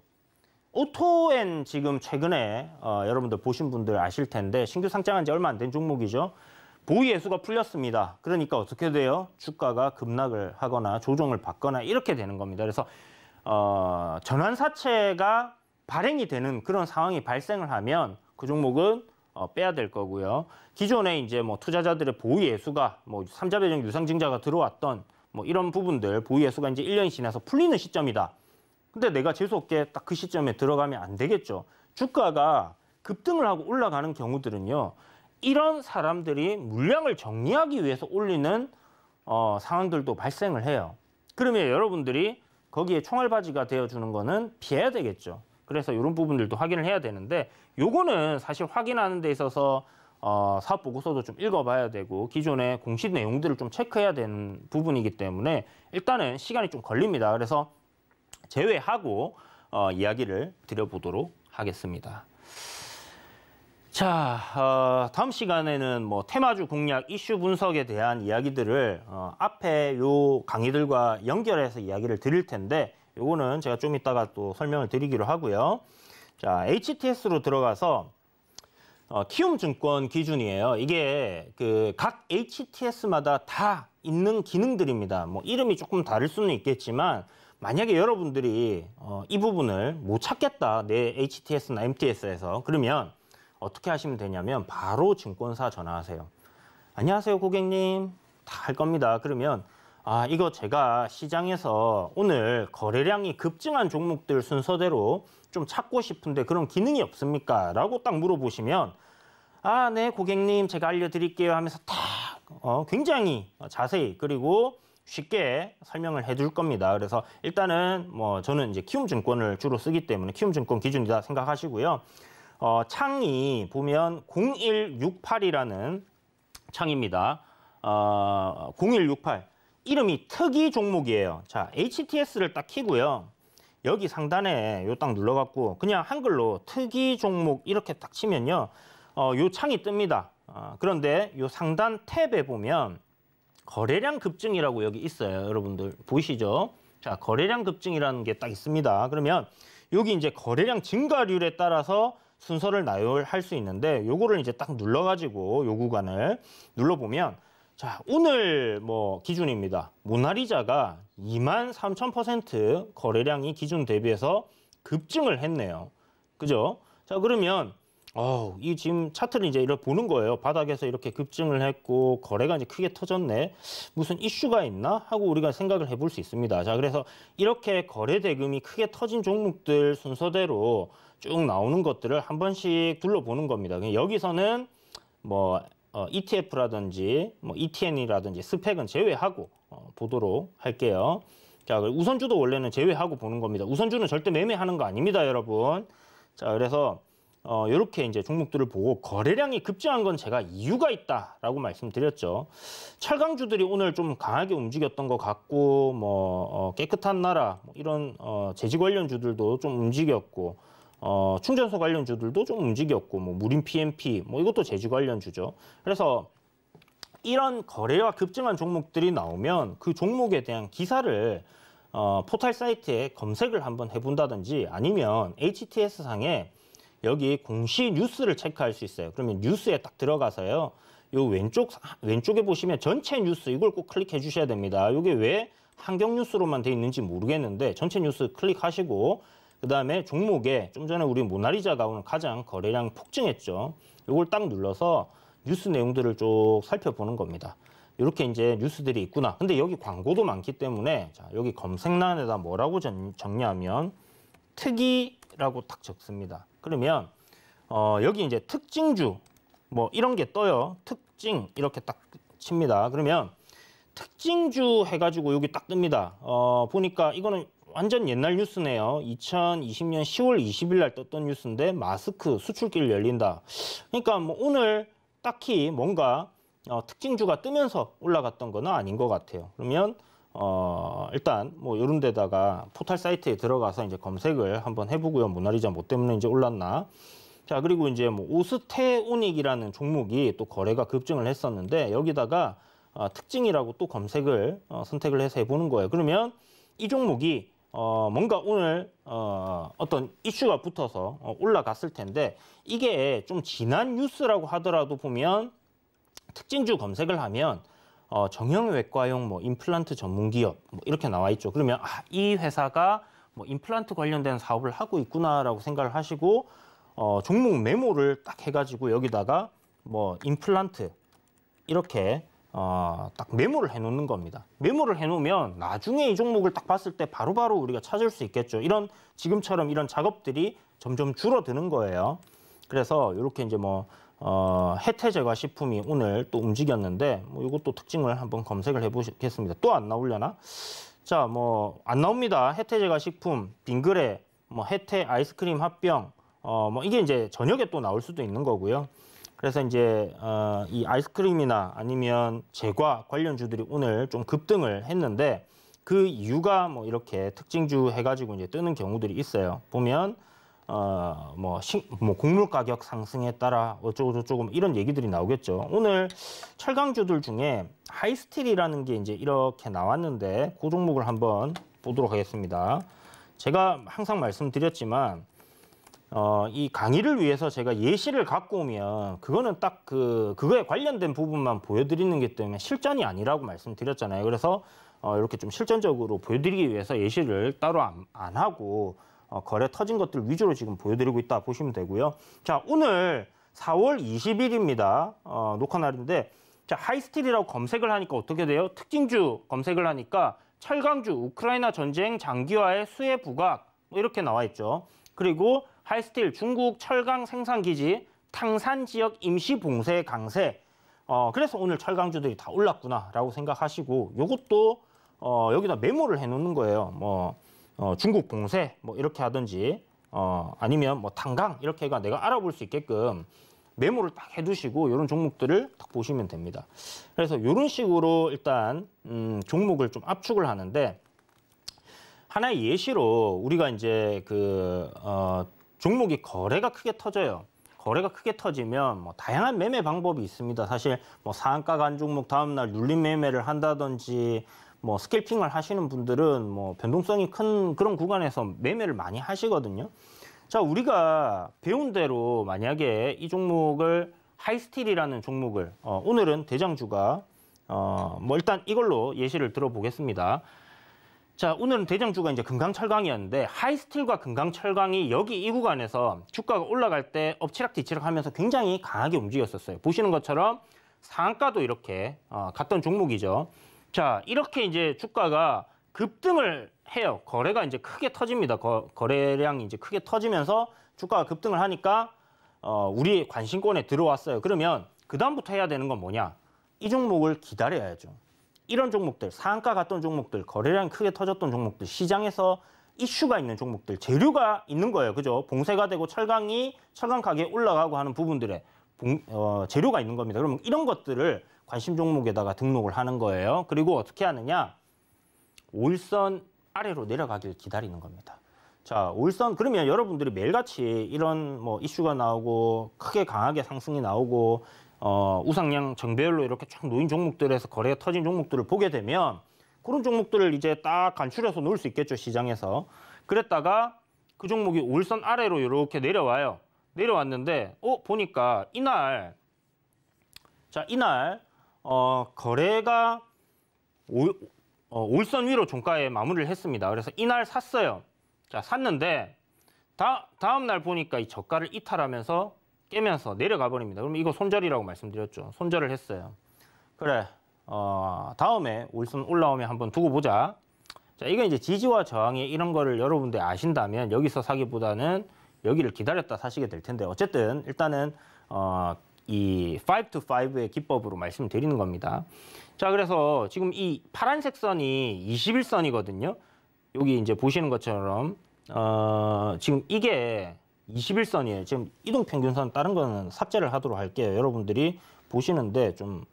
오토엔 지금 최근에 여러분들 보신 분들 아실 텐데 신규 상장한 지 얼마 안 된 종목이죠. 보호예수가 풀렸습니다. 그러니까 어떻게 돼요? 주가가 급락을 하거나 조정을 받거나 이렇게 되는 겁니다. 그래서 전환사채가 발행이 되는 그런 상황이 발생을 하면 그 종목은 빼야 될 거고요. 기존에 이제 뭐 투자자들의 보유예수가 뭐 3자 배정 유상증자가 들어왔던 뭐 이런 부분들 보유예수가 이제 1년이 지나서 풀리는 시점이다. 근데 내가 재수없게 딱 그 시점에 들어가면 안 되겠죠. 주가가 급등을 하고 올라가는 경우들은요. 이런 사람들이 물량을 정리하기 위해서 올리는 상황들도 발생을 해요. 그러면 여러분들이 거기에 총알바지가 되어주는 거는 피해야 되겠죠. 그래서 이런 부분들도 확인을 해야 되는데 요거는 사실 확인하는 데 있어서 사업보고서도 좀 읽어봐야 되고 기존의 공시 내용들을 좀 체크해야 되는 부분이기 때문에 일단은 시간이 좀 걸립니다. 그래서 제외하고 이야기를 드려보도록 하겠습니다. 자, 다음 시간에는 뭐 테마주 공략, 이슈 분석에 대한 이야기들을 앞에 요 강의들과 연결해서 이야기를 드릴 텐데 요거는 제가 좀 이따가 또 설명을 드리기로 하고요. 자, HTS로 들어가서 키움증권 기준이에요. 이게 그 각 HTS마다 다 있는 기능들입니다. 뭐 이름이 조금 다를 수는 있겠지만 만약에 여러분들이 이 부분을 못 찾겠다, 내 HTS나 MTS에서 그러면 어떻게 하시면 되냐면 바로 증권사 전화하세요. 안녕하세요 고객님, 다 할 겁니다. 그러면 이거 제가 시장에서 오늘 거래량이 급증한 종목들 순서대로 좀 찾고 싶은데 그런 기능이 없습니까? 라고 딱 물어보시면 네 고객님 제가 알려드릴게요 하면서 다 굉장히 자세히 그리고 쉽게 설명을 해줄 겁니다. 그래서 일단은 뭐 저는 이제 키움증권을 주로 쓰기 때문에 키움증권 기준이다 생각하시고요. 창이 보면 0168이라는 창입니다. 0168 이름이 특이 종목이에요. 자, HTS를 딱 키고요. 여기 상단에 요 딱 눌러갖고 그냥 한글로 특이 종목 이렇게 딱 치면요. 요 창이 뜹니다. 그런데 요 상단 탭에 보면 거래량 급증이라고 여기 있어요. 여러분들 보이시죠? 자, 거래량 급증이라는 게 딱 있습니다. 그러면 여기 이제 거래량 증가율에 따라서 순서를 나열할 수 있는데 요거를 이제 딱 눌러가지고 요 구간을 눌러보면 자, 오늘 뭐 기준입니다. 모나리자가 23,000% 거래량이 기준 대비해서 급증을 했네요. 그죠? 자, 그러면 이 지금 차트를 이제 이렇게 보는 거예요. 바닥에서 이렇게 급증을 했고 거래가 이제 크게 터졌네. 무슨 이슈가 있나? 하고 우리가 생각을 해볼 수 있습니다. 자, 그래서 이렇게 거래 대금이 크게 터진 종목들 순서대로 쭉 나오는 것들을 한 번씩 둘러보는 겁니다. 여기서는 뭐 ETF라든지 뭐 ETN이라든지 스펙은 제외하고 보도록 할게요. 자, 우선주도 원래는 제외하고 보는 겁니다. 우선주는 절대 매매하는 거 아닙니다, 여러분. 자, 그래서 이렇게 이제 종목들을 보고 거래량이 급증한 건 제가 이유가 있다라고 말씀드렸죠. 철강주들이 오늘 좀 강하게 움직였던 것 같고, 뭐 깨끗한 나라 뭐 이런 재지 관련주들도 좀 움직였고, 충전소 관련주들도 좀 움직였고, 뭐 무림 PMP 뭐 이것도 재지 관련주죠. 그래서 이런 거래가 급증한 종목들이 나오면 그 종목에 대한 기사를 포털 사이트에 검색을 한번 해본다든지 아니면 HTS 상에 여기 공시 뉴스를 체크할 수 있어요. 그러면 뉴스에 딱 들어가서요. 요 왼쪽에 보시면 전체 뉴스 이걸 꼭 클릭해 주셔야 됩니다. 이게 왜 한경 뉴스로만 돼 있는지 모르겠는데 전체 뉴스 클릭하시고 그다음에 종목에 좀 전에 우리 모나리자가 오늘 가장 거래량 폭증했죠. 이걸 딱 눌러서 뉴스 내용들을 쭉 살펴보는 겁니다. 이렇게 이제 뉴스들이 있구나. 근데 여기 광고도 많기 때문에 자, 여기 검색란에다 뭐라고 정리하면 특이라고 딱 적습니다. 그러면 여기 이제 특징주 뭐 이런 게 떠요. 특징 이렇게 딱 칩니다. 그러면 특징주 해가지고 여기 딱 뜹니다. 보니까 이거는 완전 옛날 뉴스네요. 2020년 10월 20일 날 떴던 뉴스인데 마스크 수출길 열린다. 그러니까 뭐 오늘 딱히 뭔가 특징주가 뜨면서 올라갔던 건 아닌 것 같아요. 그러면 일단 뭐 이런 데다가 포털 사이트에 들어가서 이제 검색을 한번 해보고요. 모나리자 뭐 때문에 이제 올랐나. 자, 그리고 이제 뭐 오스테오닉이라는 종목이 또 거래가 급증을 했었는데 여기다가 특징이라고 또 검색을 선택을 해서 해보는 거예요. 그러면 이 종목이 뭔가 오늘 어떤 이슈가 붙어서 올라갔을 텐데 이게 좀 지난 뉴스라고 하더라도 보면 특징주 검색을 하면 정형외과용 뭐 임플란트 전문 기업 뭐 이렇게 나와 있죠. 그러면 이 회사가 뭐 임플란트 관련된 사업을 하고 있구나라고 생각을 하시고 종목 메모를 딱 해가지고 여기다가 뭐 임플란트 이렇게 딱 메모를 해놓는 겁니다. 메모를 해놓으면 나중에 이 종목을 딱 봤을 때 바로바로 우리가 찾을 수 있겠죠. 이런 지금처럼 이런 작업들이 점점 줄어드는 거예요. 그래서 이렇게 이제 뭐 해태 제과 식품이 오늘 또 움직였는데 뭐 이것도 특징을 한번 검색을 해보겠습니다. 또 안 나오려나? 자, 뭐 안 나옵니다. 해태 제과 식품, 빙그레, 뭐 해태 아이스크림 합병, 뭐 이게 이제 저녁에 또 나올 수도 있는 거고요. 그래서 이제 이 아이스크림이나 아니면 제과 관련주들이 오늘 좀 급등을 했는데 그 이유가 뭐 이렇게 특징주 해가지고 이제 뜨는 경우들이 있어요. 보면 뭐 곡물 가격 상승에 따라 어쩌고 저쩌고 이런 얘기들이 나오겠죠. 오늘 철강주들 중에 하이스틸이라는 게 이제 이렇게 나왔는데 그 종목을 한번 보도록 하겠습니다. 제가 항상 말씀드렸지만 이 강의를 위해서 제가 예시를 갖고 오면 그거는 딱 그거에 관련된 부분만 보여드리는 게 때문에 실전이 아니라고 말씀드렸잖아요. 그래서 이렇게 좀 실전적으로 보여드리기 위해서 예시를 따로 안 하고 거래 터진 것들 위주로 지금 보여드리고 있다 보시면 되고요. 자, 오늘 4월 20일입니다. 녹화 날인데 자, 하이스틸이라고 검색을 하니까 어떻게 돼요? 특징주 검색을 하니까 철강주, 우크라이나 전쟁 장기화의 수혜 부각 뭐 이렇게 나와 있죠. 그리고 하이스틸 중국 철강 생산기지 탕산 지역 임시 봉쇄 강세. 그래서 오늘 철강주들이 다 올랐구나라고 생각하시고 요것도 여기다 메모를 해놓는 거예요. 뭐 중국 봉쇄 뭐 이렇게 하든지 아니면 뭐 탄강 이렇게 해가 내가 알아볼 수 있게끔 메모를 딱 해두시고 이런 종목들을 딱 보시면 됩니다. 그래서 이런 식으로 일단 종목을 좀 압축을 하는데 하나의 예시로 우리가 이제 종목이 거래가 크게 터져요. 거래가 크게 터지면 뭐 다양한 매매 방법이 있습니다. 사실 뭐 상한가 간 종목 다음날 눌림 매매를 한다든지 뭐 스캘핑을 하시는 분들은 뭐 변동성이 큰 그런 구간에서 매매를 많이 하시거든요. 자, 우리가 배운 대로 만약에 이 종목을 하이스틸이라는 종목을 오늘은 대장주가 뭐 일단 이걸로 예시를 들어보겠습니다. 자, 오늘은 대장주가 이제 금강철강이었는데 하이스틸과 금강철강이 여기 이 구간에서 주가가 올라갈 때 엎치락뒤치락 하면서 굉장히 강하게 움직였었어요. 보시는 것처럼 상한가도 이렇게 갔던 종목이죠. 자, 이렇게 이제 주가가 급등을 해요. 거래가 이제 크게 터집니다. 거래량이 이제 크게 터지면서 주가가 급등을 하니까 우리 관심권에 들어왔어요. 그러면 그다음부터 해야 되는 건 뭐냐? 이 종목을 기다려야죠. 이런 종목들, 상한가 갔던 종목들, 거래량이 크게 터졌던 종목들, 시장에서 이슈가 있는 종목들, 재료가 있는 거예요. 그죠? 봉쇄가 되고 철강 가격이 올라가고 하는 부분들에 재료가 있는 겁니다. 그러면 이런 것들을 관심 종목에다가 등록을 하는 거예요. 그리고 어떻게 하느냐? 5일선 아래로 내려가길 기다리는 겁니다. 자, 5일선 그러면 여러분들이 매일같이 이런 뭐 이슈가 나오고 크게 강하게 상승이 나오고 우상향 정배열로 이렇게 쫙 놓인 종목들에서 거래가 터진 종목들을 보게 되면 그런 종목들을 이제 딱 간추려서 놓을 수 있겠죠, 시장에서. 그랬다가 그 종목이 5일선 아래로 이렇게 내려와요. 내려왔는데 보니까 이날 거래가 5일선 위로 종가에 마무리를 했습니다. 그래서 이날 샀어요. 자, 샀는데 다음 날 보니까 이 저가를 이탈하면서 깨면서 내려가 버립니다. 그럼 이거 손절이라고 말씀드렸죠. 손절을 했어요. 그래, 다음에 5일선 올라오면 한번 두고 보자. 자, 이게 이제 지지와 저항의 이런 거를 여러분들 아신다면 여기서 사기보다는 여기를 기다렸다 사시게 될 텐데 어쨌든 일단은 이 5to5의 기법으로 말씀드리는 겁니다. 자, 그래서 지금 이 파란색 선이 21선이거든요. 여기 이제 보시는 것처럼 지금 이게 21선이에요. 지금 이동평균선 다른 거는 삭제를 하도록 할게요. 여러분들이 보시는데 좀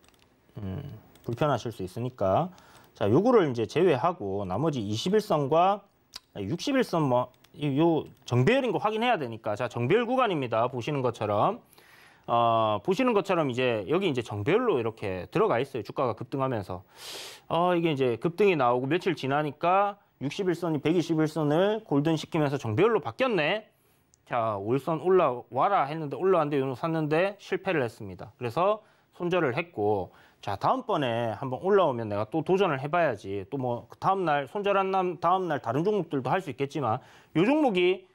불편하실 수 있으니까. 자, 요거를 이제 제외하고 나머지 21선과 61선 뭐 요 정배열인 거 확인해야 되니까. 자, 정배열 구간입니다. 보시는 것처럼 이제 여기 이제 정배열로 이렇게 들어가 있어요. 주가가 급등하면서. 이게 이제 급등이 나오고 며칠 지나니까 61선이 121선을 골든시키면서 정배열로 바뀌었네. 자, 5일선 올라와라 했는데 올라왔는데 요거 샀는데 실패를 했습니다. 그래서 손절을 했고, 자, 다음번에 한번 올라오면 내가 또 도전을 해봐야지. 또 뭐 다음날 손절한 다음날 다른 종목들도 할 수 있겠지만 요 종목이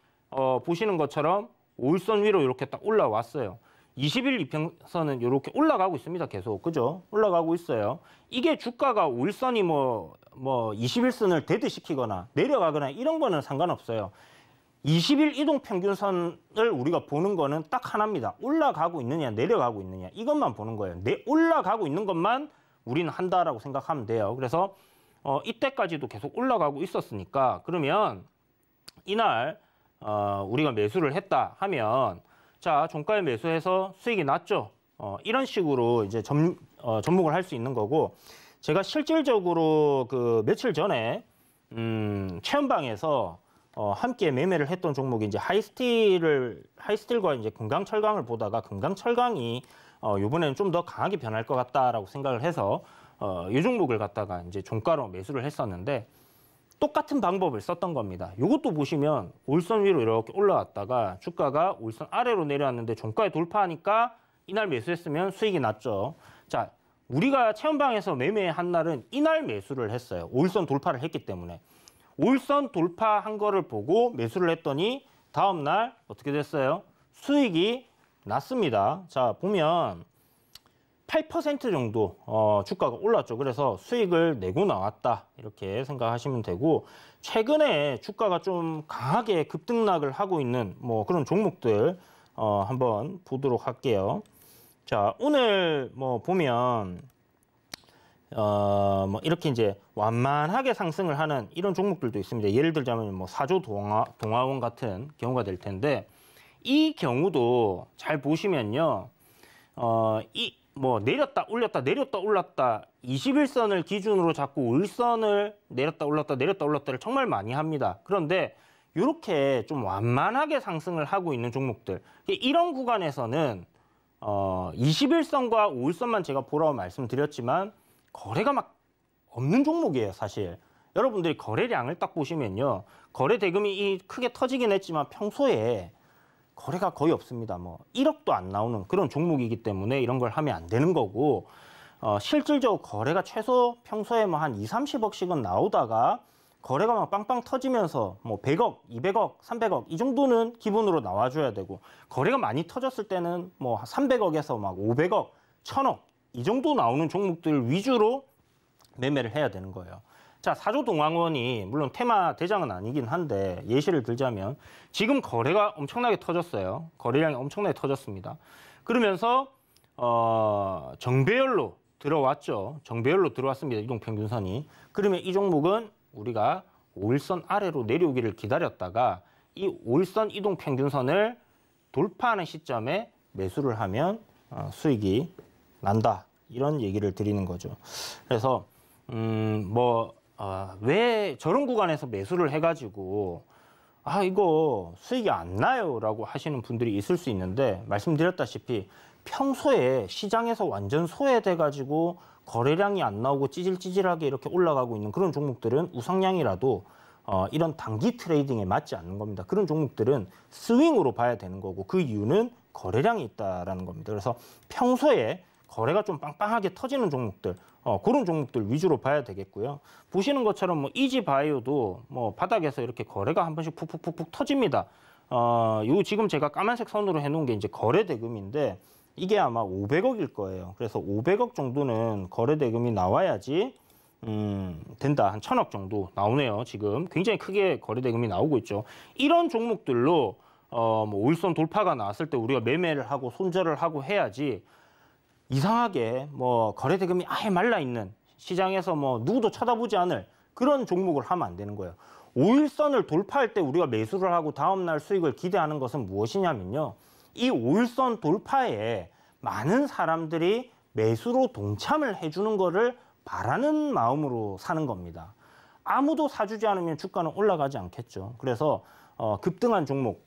보시는 것처럼 5일선 위로 이렇게 딱 올라왔어요. 20일 이평선은 이렇게 올라가고 있습니다. 계속. 그죠? 올라가고 있어요. 이게 주가가 5일선이 뭐 21선을 데드시키거나 내려가거나 이런 거는 상관없어요. 20일 이동 평균선을 우리가 보는 거는 딱 하나입니다. 올라가고 있느냐, 내려가고 있느냐. 이것만 보는 거예요. 올라가고 있는 것만 우리는 한다라고 생각하면 돼요. 그래서 이때까지도 계속 올라가고 있었으니까 그러면 이날 우리가 매수를 했다 하면 자, 종가에 매수해서 수익이 났죠. 이런 식으로 이제 접목을 할 수 있는 거고 제가 실질적으로 그 며칠 전에 체험방에서 함께 매매를 했던 종목이 이제 하이스틸과 이제 금강철강을 보다가 금강철강이 이번에는 좀 더 강하게 변할 것 같다라고 생각을 해서 이 종목을 갖다가 이제 종가로 매수를 했었는데 똑같은 방법을 썼던 겁니다. 이것도 보시면 5일선 위로 이렇게 올라왔다가 주가가 5일선 아래로 내려왔는데 종가에 돌파하니까 이날 매수했으면 수익이 났죠. 자, 우리가 체험방에서 매매한 날은 이날 매수를 했어요. 5일선 돌파를 했기 때문에. 5일선 돌파한 거를 보고 매수를 했더니 다음 날 어떻게 됐어요? 수익이 났습니다. 자, 보면 8% 정도 주가가 올랐죠. 그래서 수익을 내고 나왔다 이렇게 생각하시면 되고 최근에 주가가 좀 강하게 급등락을 하고 있는 뭐 그런 종목들 한번 보도록 할게요. 자, 오늘 뭐 보면 뭐 이렇게 이제 완만하게 상승을 하는 이런 종목들도 있습니다. 예를 들자면 뭐 사조 동화원 같은 경우가 될 텐데 이 경우도 잘 보시면요. 뭐 내렸다 올렸다 내렸다 올랐다 21선을 기준으로 잡고 5일선을 내렸다 올랐다 내렸다 올랐다를 정말 많이 합니다. 그런데 이렇게 좀 완만하게 상승을 하고 있는 종목들 이런 구간에서는 21선과 5일선만 제가 보라고 말씀드렸지만 거래가 막 없는 종목이에요. 사실 여러분들이 거래량을 딱 보시면요. 거래 대금이 크게 터지긴 했지만 평소에 거래가 거의 없습니다. 뭐 1억도 안 나오는 그런 종목이기 때문에 이런 걸 하면 안 되는 거고 실질적으로 거래가 최소 평소에 뭐 한 2, 30억씩은 나오다가 거래가 막 빵빵 터지면서 뭐 100억, 200억, 300억 이 정도는 기본으로 나와줘야 되고 거래가 많이 터졌을 때는 뭐 300억에서 막 500억, 1000억 이 정도 나오는 종목들 위주로 매매를 해야 되는 거예요. 자, 사조동왕원이 물론 테마 대장은 아니긴 한데 예시를 들자면 지금 거래가 엄청나게 터졌어요. 거래량이 엄청나게 터졌습니다. 그러면서 정배열로 들어왔죠. 정배열로 들어왔습니다. 이동평균선이. 그러면 이 종목은 우리가 5일선 아래로 내려오기를 기다렸다가 이 5일선 이동평균선을 돌파하는 시점에 매수를 하면 수익이 난다. 이런 얘기를 드리는 거죠. 그래서 왜 저런 구간에서 매수를 해가지고 이거 수익이 안 나요 라고 하시는 분들이 있을 수 있는데 말씀드렸다시피 평소에 시장에서 완전 소외돼 가지고 거래량이 안 나오고 찌질찌질하게 이렇게 올라가고 있는 그런 종목들은 우상향이라도 이런 단기 트레이딩에 맞지 않는 겁니다. 그런 종목들은 스윙으로 봐야 되는 거고 그 이유는 거래량이 있다라는 겁니다. 그래서 평소에 거래가 좀 빵빵하게 터지는 종목들 그런 종목들 위주로 봐야 되겠고요. 보시는 것처럼 뭐 이지바이오도 뭐 바닥에서 이렇게 거래가 한 번씩 푹푹푹푹 터집니다. 요 지금 제가 까만색 선으로 해놓은 게 이제 거래 대금인데 이게 아마 500억일 거예요. 그래서 500억 정도는 거래 대금이 나와야지 된다. 한 1000억 정도 나오네요. 지금 굉장히 크게 거래 대금이 나오고 있죠. 이런 종목들로 뭐 5일선 돌파가 나왔을 때 우리가 매매를 하고 손절을 하고 해야지. 이상하게 뭐 거래 대금이 아예 말라 있는 시장에서 뭐 누구도 쳐다보지 않을 그런 종목을 하면 안 되는 거예요. 5일선을 돌파할 때 우리가 매수를 하고 다음 날 수익을 기대하는 것은 무엇이냐면요. 이 5일선 돌파에 많은 사람들이 매수로 동참을 해주는 거를 바라는 마음으로 사는 겁니다. 아무도 사주지 않으면 주가는 올라가지 않겠죠. 그래서 급등한 종목,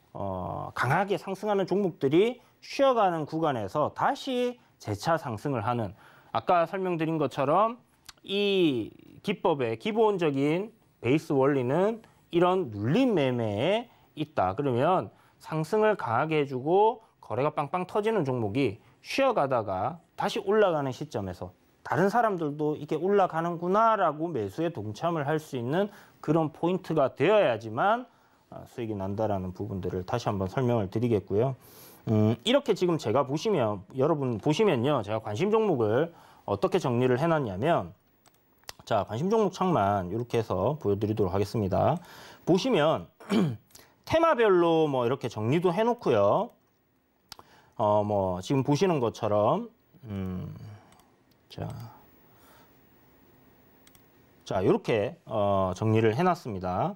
강하게 상승하는 종목들이 쉬어가는 구간에서 다시 재차 상승을 하는 아까 설명드린 것처럼 이 기법의 기본적인 베이스 원리는 이런 눌림 매매에 있다. 그러면 상승을 강하게 해주고 거래가 빵빵 터지는 종목이 쉬어가다가 다시 올라가는 시점에서 다른 사람들도 이게 올라가는구나라고 매수에 동참을 할 수 있는 그런 포인트가 되어야지만 수익이 난다라는 부분들을 다시 한번 설명을 드리겠고요. 이렇게 지금 제가 여러분 보시면요. 제가 관심 종목을 어떻게 정리를 해놨냐면, 자, 관심 종목 창만 이렇게 해서 보여드리도록 하겠습니다. 보시면, 테마별로 뭐 이렇게 정리도 해놓고요. 뭐 지금 보시는 것처럼, 자, 이렇게 정리를 해놨습니다.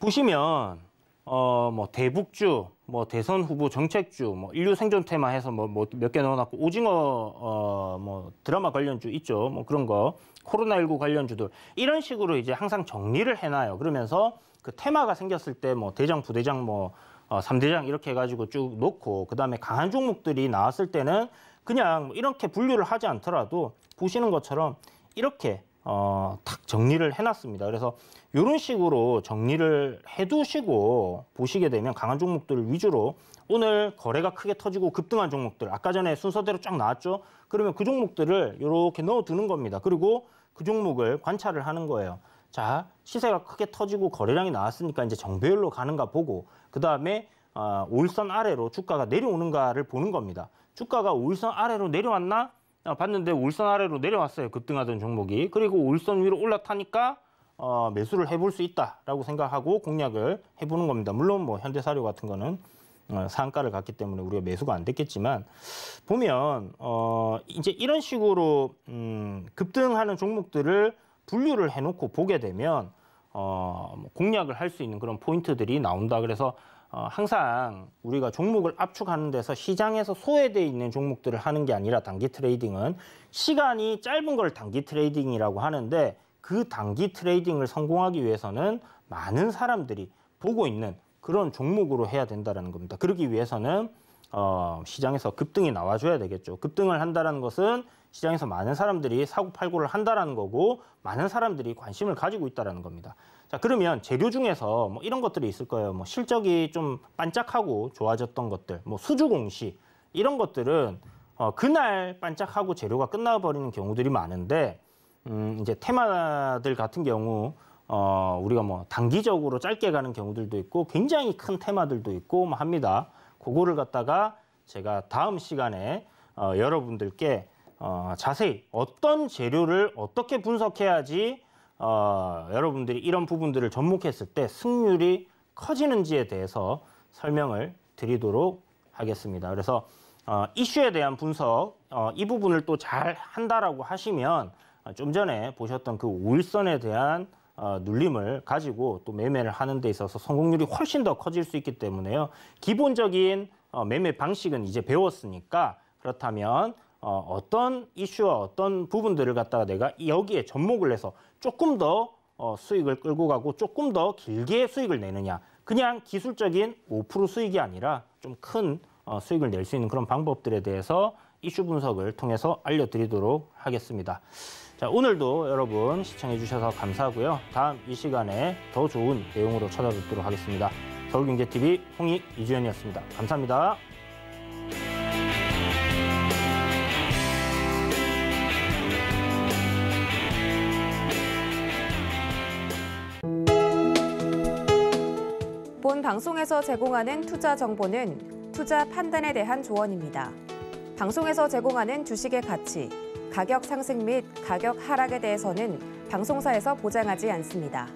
보시면 뭐 대북주, 뭐 대선 후보 정책주, 뭐 인류 생존 테마 해서 뭐 몇 개 넣어놨고, 오징어 뭐 드라마 관련주 있죠. 뭐 그런 거, 코로나19 관련주들 이런 식으로 이제 항상 정리를 해놔요. 그러면서 그 테마가 생겼을 때 뭐 대장, 부대장, 뭐 3대장 이렇게 해가지고 쭉 놓고, 그 다음에 강한 종목들이 나왔을 때는 그냥 이렇게 분류를 하지 않더라도 보시는 것처럼 이렇게 탁 정리를 해놨습니다. 그래서 이런 식으로 정리를 해두시고 보시게 되면 강한 종목들 위주로 오늘 거래가 크게 터지고 급등한 종목들, 아까 전에 순서대로 쫙 나왔죠. 그러면 그 종목들을 이렇게 넣어두는 겁니다. 그리고 그 종목을 관찰을 하는 거예요. 자, 시세가 크게 터지고 거래량이 나왔으니까 이제 정배열로 가는가 보고, 그 다음에 5일선 아래로 주가가 내려오는가를 보는 겁니다. 주가가 5일선 아래로 내려왔나? 봤는데 5일선 아래로 내려왔어요. 급등하던 종목이. 그리고 5일선 위로 올라타니까 매수를 해볼 수 있다라고 생각하고 공략을 해보는 겁니다. 물론 뭐 현대사료 같은 거는 상한가를 갔기 때문에 우리가 매수가 안 됐겠지만, 보면 이제 이런 식으로 급등하는 종목들을 분류를 해놓고 보게 되면 공략을 할 수 있는 그런 포인트들이 나온다. 그래서 항상 우리가 종목을 압축하는 데서 시장에서 소외되어 있는 종목들을 하는 게 아니라, 단기 트레이딩은 시간이 짧은 걸 단기 트레이딩이라고 하는데, 그 단기 트레이딩을 성공하기 위해서는 많은 사람들이 보고 있는 그런 종목으로 해야 된다는 겁니다. 그러기 위해서는 시장에서 급등이 나와줘야 되겠죠. 급등을 한다는 것은 시장에서 많은 사람들이 사고팔고를 한다는 거고, 많은 사람들이 관심을 가지고 있다는 겁니다. 자, 그러면 재료 중에서 뭐 이런 것들이 있을 거예요. 뭐 실적이 좀 반짝하고 좋아졌던 것들, 뭐 수주공시, 이런 것들은 그날 반짝하고 재료가 끝나버리는 경우들이 많은데, 이제 테마들 같은 경우 우리가 뭐 단기적으로 짧게 가는 경우들도 있고, 굉장히 큰 테마들도 있고 뭐 합니다. 그거를 갖다가 제가 다음 시간에 여러분들께 자세히 어떤 재료를 어떻게 분석해야지 여러분들이 이런 부분들을 접목했을 때 승률이 커지는지에 대해서 설명을 드리도록 하겠습니다. 그래서 이슈에 대한 분석, 이 부분을 또 잘 한다라고 하시면 좀 전에 보셨던 그 5일선에 대한 눌림을 가지고 또 매매를 하는 데 있어서 성공률이 훨씬 더 커질 수 있기 때문에요. 기본적인 매매 방식은 이제 배웠으니까, 그렇다면 어떤 이슈와 어떤 부분들을 갖다가 내가 여기에 접목을 해서 조금 더 수익을 끌고 가고 조금 더 길게 수익을 내느냐, 그냥 기술적인 5% 수익이 아니라 좀 큰 수익을 낼 수 있는 그런 방법들에 대해서 이슈 분석을 통해서 알려드리도록 하겠습니다. 자, 오늘도 여러분 시청해 주셔서 감사하고요. 다음 이 시간에 더 좋은 내용으로 찾아뵙도록 하겠습니다. 서울경제TV 홍익 이주연이었습니다. 감사합니다. 본 방송에서 제공하는 투자 정보는 투자 판단에 대한 조언입니다. 방송에서 제공하는 주식의 가치, 가격 상승 및 가격 하락에 대해서는 방송사에서 보장하지 않습니다.